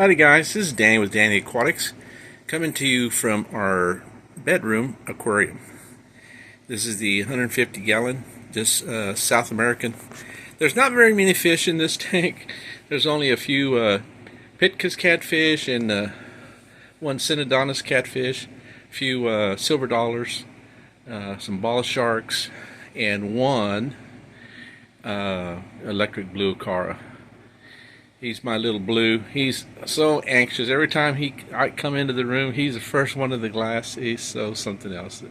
Howdy guys, this is Danny with Danny Aquatics, coming to you from our bedroom aquarium. This is the 150 gallon, just South American. There's not very many fish in this tank. There's only a few Pitca's catfish and one Synodontis catfish, a few silver dollars, some ball sharks, and one electric blue Acara. He's my little blue. He's so anxious. Every time I come into the room, he's the first one to the glass. He's so something else.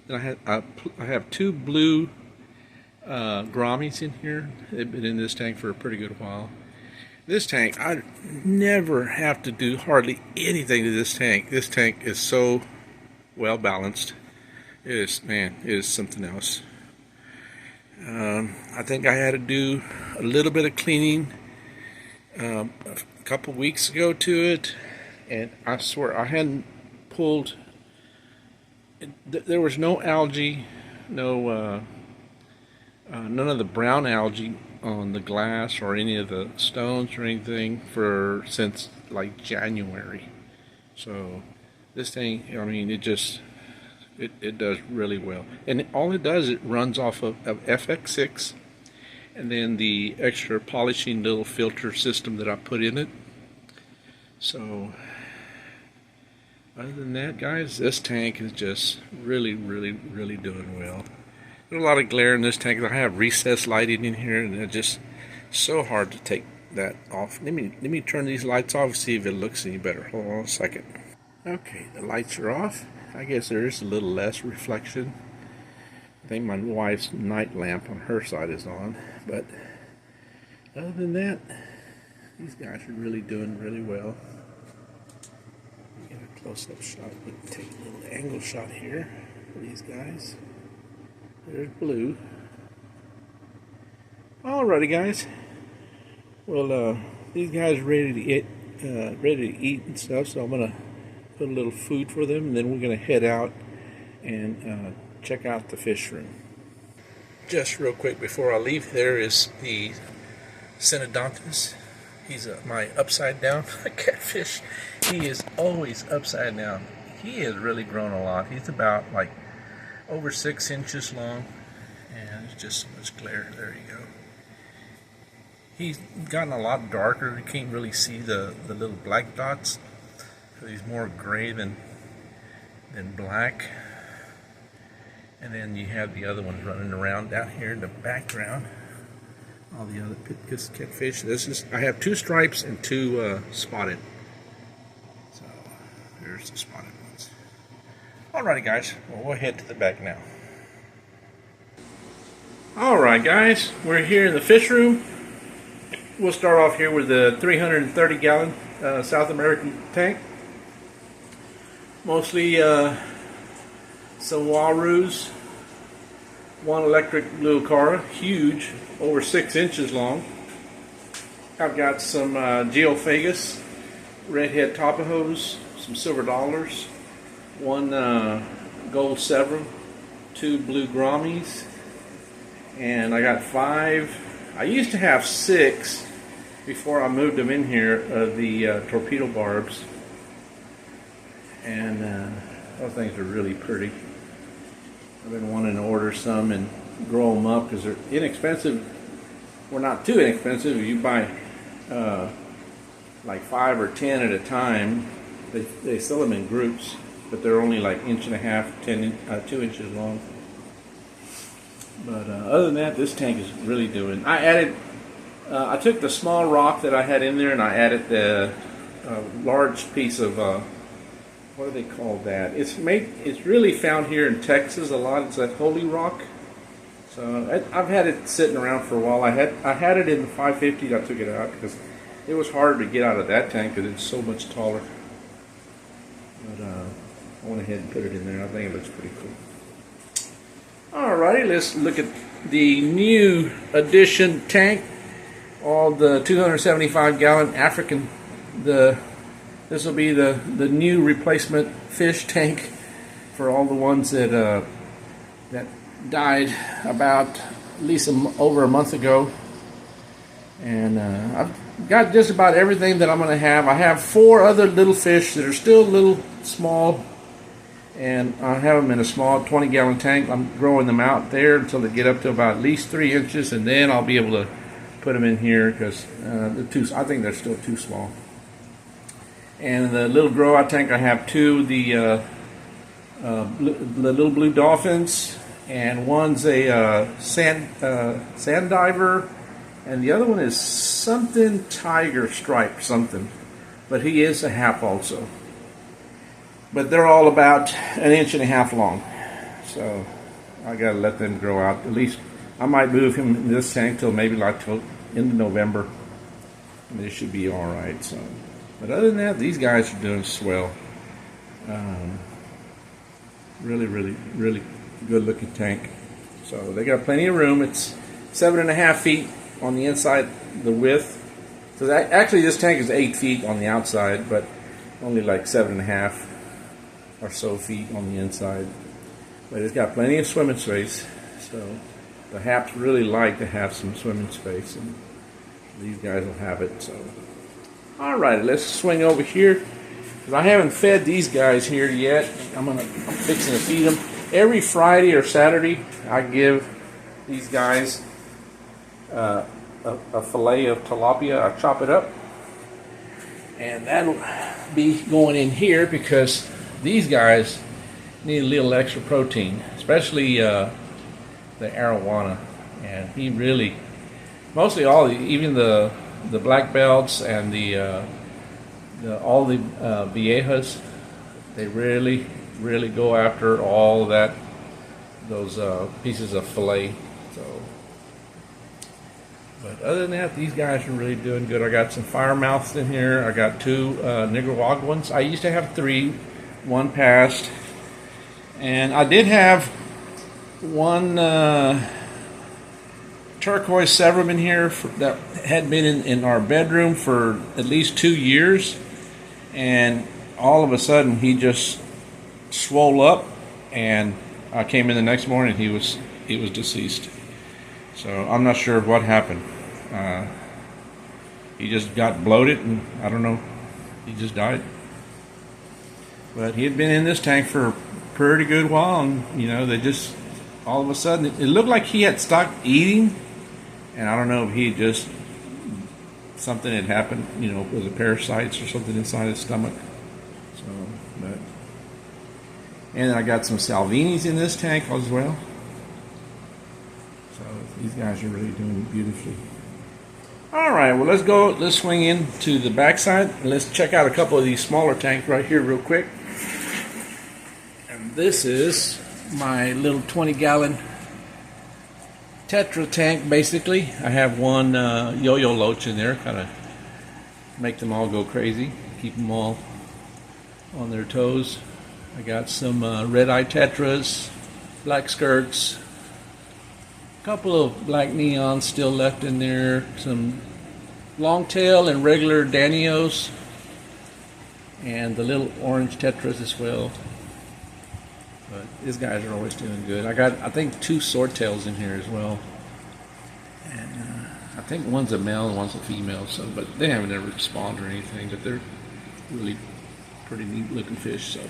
Then I have two blue Grommies in here. They've been in this tank for a pretty good while. This tank, I never have to do hardly anything to this tank. This tank is so well balanced. It is something else. I think I had to do a little bit of cleaning a couple weeks ago to it, and I swear I hadn't pulled. There was no algae, none of the brown algae on the glass or any of the stones or anything since like January. So this thing, I mean, it does really well, and all it does, it runs off of FX6. And then the extra polishing little filter system that I put in it. So other than that, guys, this tank is just really doing well. There's a lot of glare in this tank. I have recessed lighting in here, and it's just so hard to take that off. Let me turn these lights off and see if it looks any better. Hold on a second. Okay, the lights are off. I guess there is a little less reflection. I think my wife's night lamp on her side is on, but other than that, these guys are really doing really well. Get a close-up shot. We can take a little angle shot here for these guys. There's blue. Alrighty, guys. Well, these guys are ready to eat and stuff. So I'm gonna put a little food for them, and then we're gonna head out and check out the fish room. Just real quick before I leave, there is the Synodontis. He's my upside down catfish. He is always upside down. He has really grown a lot. He's about like over 6 inches long, and it's just so much glare. There you go. He's gotten a lot darker. You can't really see the little black dots. So he's more gray than black. And then you have the other ones running around down here in the background. All the other Pitca's catfish. I have 2 stripes and 2 spotted. So there's the spotted ones. Alrighty, guys. Well, we'll head to the back now. Alright, guys. We're here in the fish room. We'll start off here with the 330 gallon South American tank. Mostly some Warus, one electric blue Acara, huge, over 6 inches long. I've got some Geophagus, redhead Tapajos, some silver dollars, one gold Severum, 2 blue Grommies, and I got 5. I used to have 6 before I moved them in here of the torpedo barbs, and those things are really pretty. I've been wanting to order some and grow them up because they're inexpensive. Well, not too inexpensive. If you buy like 5 or 10 at a time, they sell them in groups, but they're only like 1.5 to 2 inches long. But other than that, this tank is really doing. I took the small rock that I had in there and I added the large piece of what do they call that? It's really found here in Texas a lot. It's that holy rock. So I've had it sitting around for a while. I had it in the 550. I took it out because it was hard to get out of that tank because it's so much taller. But I went ahead and put it in there. I think it looks pretty cool. Alrighty, let's look at the new edition tank. All the 275 gallon African. This will be the new replacement fish tank for all the ones that died about at least over a month ago. And I've got just about everything that I'm going to have. I have 4 other little fish that are still a little small, and I have them in a small 20-gallon tank. I'm growing them out there until they get up to about at least 3 inches, and then I'll be able to put them in here because I think they're still too small. And the little grow out tank, I have 2 the little blue dolphins, and one's a sand diver. And the other one is something tiger stripe something, but he is a half also. But they're all about 1.5 inches long, so I gotta let them grow out. At least I might move him in this tank till maybe like till into November, and they should be all right. So, but other than that, these guys are doing swell. Really, really, really good looking tank. So they got plenty of room. It's 7.5 feet on the inside, the width. So that, actually this tank is 8 feet on the outside, but only like 7.5 or so feet on the inside. But it's got plenty of swimming space. So the haps really like to have some swimming space, and these guys will have it. So, all right, let's swing over here because I haven't fed these guys here yet. I'm fixing to feed them every Friday or Saturday. I give these guys a fillet of tilapia. I chop it up, and that'll be going in here because these guys need a little extra protein, especially the arowana. And he really, mostly even the black belts and all the viejas, they really go after all those pieces of fillet. So, but other than that, these guys are really doing good. I got some fire mouths in here. I got 2 Nicaraguans. I used to have 3. 1 passed, and I did have 1 turquoise severum in here that had been in our bedroom for at least 2 years, and all of a sudden he just swole up, and I came in the next morning, he was deceased. So I'm not sure what happened. He just got bloated, and I don't know, he just died. But he had been in this tank for a pretty good while, and they just all of a sudden it looked like he had stopped eating, and I don't know if he just something had happened, with the parasites or something inside his stomach. So, and I got some Salvinis in this tank as well. So these guys are really doing beautifully. All right, well, let's swing into the backside and let's check out a couple of these smaller tanks right here real quick. And this is my little 20-gallon Tetra tank, basically. I have 1 yo-yo loach in there, kind of make them all go crazy, keep them all on their toes. I got some red-eye tetras, black skirts, a couple of black neons still left in there, some longtail and regular Danios, and the little orange tetras as well. But these guys are always doing good. I got, I think, 2 swordtails in here as well, and I think one's a male and one's a female. So, but they haven't ever spawned or anything. But they're really pretty neat looking fish. So,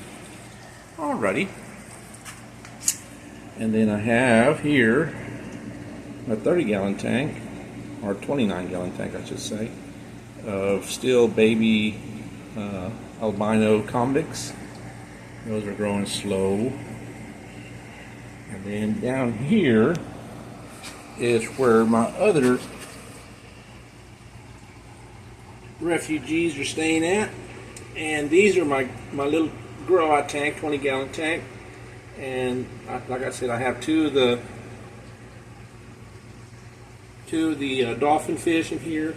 alrighty. And then I have here a 30-gallon tank, or 29-gallon tank, I should say, of still baby albino convicts. Those are growing slow. And then down here is where my other refugees are staying at. And these are my little grow-out tank, 20-gallon tank. And like I said, I have 2 of the dolphin fish in here.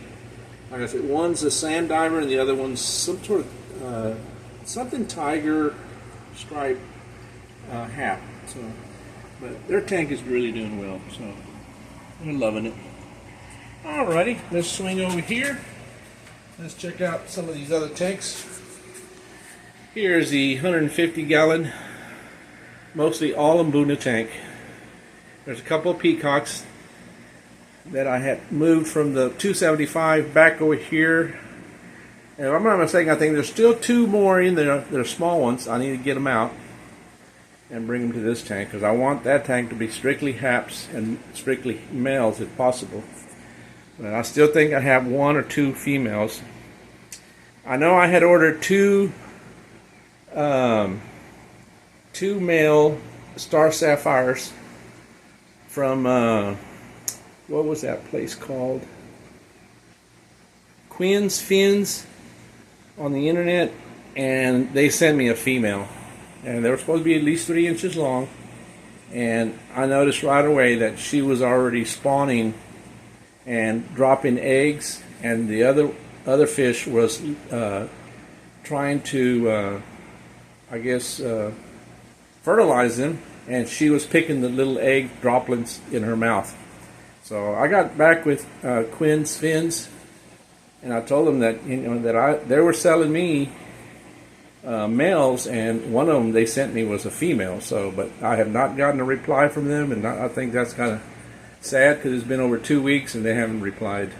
Like I said, one's a sand diver and the other one's some sort of something tiger stripe hap. So, but their tank is really doing well, so I'm loving it. Alrighty, let's swing over here. Let's check out some of these other tanks. Here's the 150-gallon, mostly all Mbuna tank. There's a couple of peacocks that I had moved from the 275 back over here. And if I'm not mistaken, I think there's still 2 more in there. They're small ones. I need to get them out and bring them to this tank, because I want that tank to be strictly haps and strictly males if possible. But I still think I have 1 or 2 females. I know I had ordered 2 male star sapphires from what was that place called? Quinn's Fins on the internet, and they sent me a female, and they were supposed to be at least 3 inches long. And I noticed right away that she was already spawning and dropping eggs, and the other fish was trying to I guess fertilize them, and she was picking the little egg droplets in her mouth. So I got back with Quinn's Fins, and I told them that, you know, that they were selling me males, and one of them they sent me was a female. So, but I have not gotten a reply from them, and I think that's kind of sad, because it's been over 2 weeks and they haven't replied.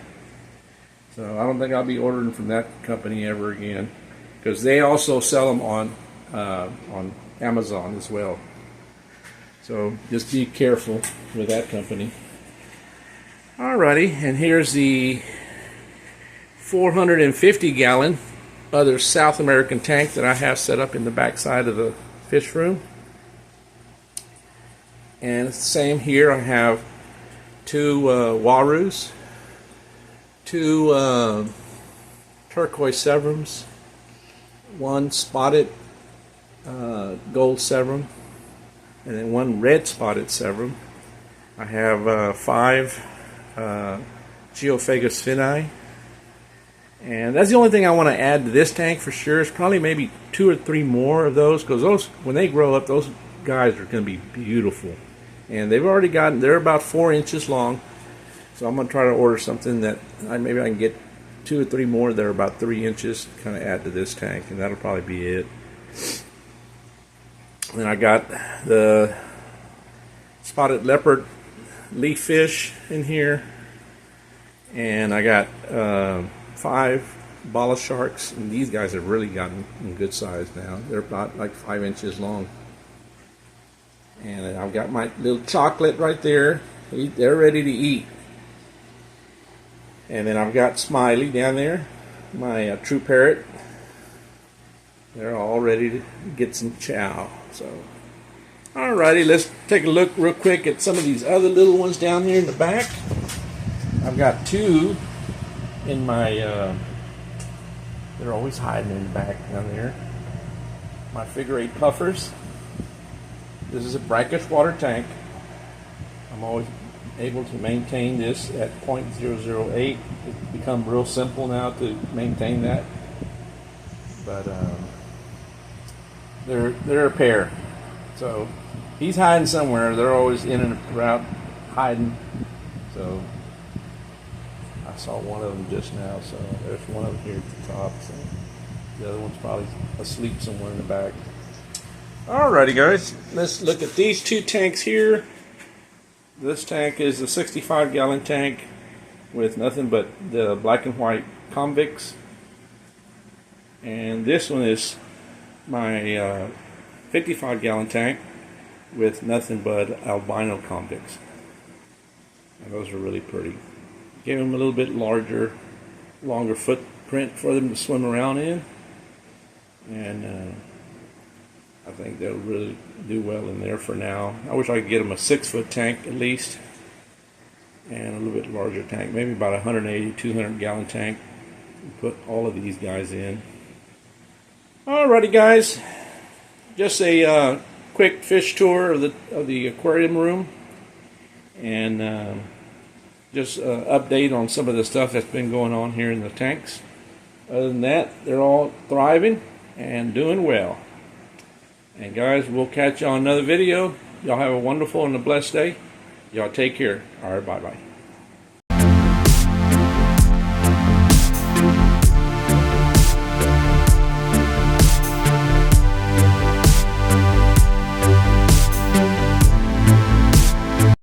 So I don't think I'll be ordering from that company ever again, because they also sell them on Amazon as well. So just be careful with that company. Alrighty, and here's the 450-gallon other South American tank that I have set up in the back side of the fish room. And it's the same here. I have 2 Warus, 2 turquoise Severums, 1 spotted gold Severum, and then 1 red spotted Severum. I have 5 Geophagus finni, and that's the only thing I want to add to this tank for sure. Is probably maybe 2 or 3 more of those, because those, when they grow up, those guys are going to be beautiful. And they've already gotten, they're about 4 inches long, so I'm going to try to order something that maybe I can get 2 or 3 more that are about 3 inches, kind of add to this tank, and that'll probably be it. Then I got the spotted leopard leaf fish in here, and I got 5 bala sharks, and these guys have really gotten in good size now. They're about like 5 inches long. And I've got my little chocolate right there. They're ready to eat. And then I've got Smiley down there, my true parrot. They're all ready to get some chow. So, alrighty, let's take a look real quick at some of these other little ones down here in the back. I've got 2 in my, they're always hiding in the back down there. My figure 8 puffers. This is a brackish water tank. I'm always able to maintain this at 0.008. It's become real simple now to maintain that. But they're a pair. So he's hiding somewhere. They're always in and around hiding. So I saw one of them just now. So there's one of them here at the top. So the other one's probably asleep somewhere in the back. Alrighty guys, let's look at these 2 tanks here. This tank is a 65-gallon tank with nothing but the black and white convicts. And this one is my 55-gallon tank with nothing but albino convicts. And those are really pretty. Give them a little bit longer footprint for them to swim around in. And I think they'll really do well in there for now. I wish I could get them a 6-foot tank at least, and a little bit larger tank, maybe about 180, 200-gallon tank. Put all of these guys in. Alrighty, guys, just a quick fish tour of the aquarium room, and just update on some of the stuff that's been going on here in the tanks. Other than that, they're all thriving and doing well. And guys, we'll catch you on another video. Y'all have a wonderful and a blessed day. Y'all take care. All right, bye-bye.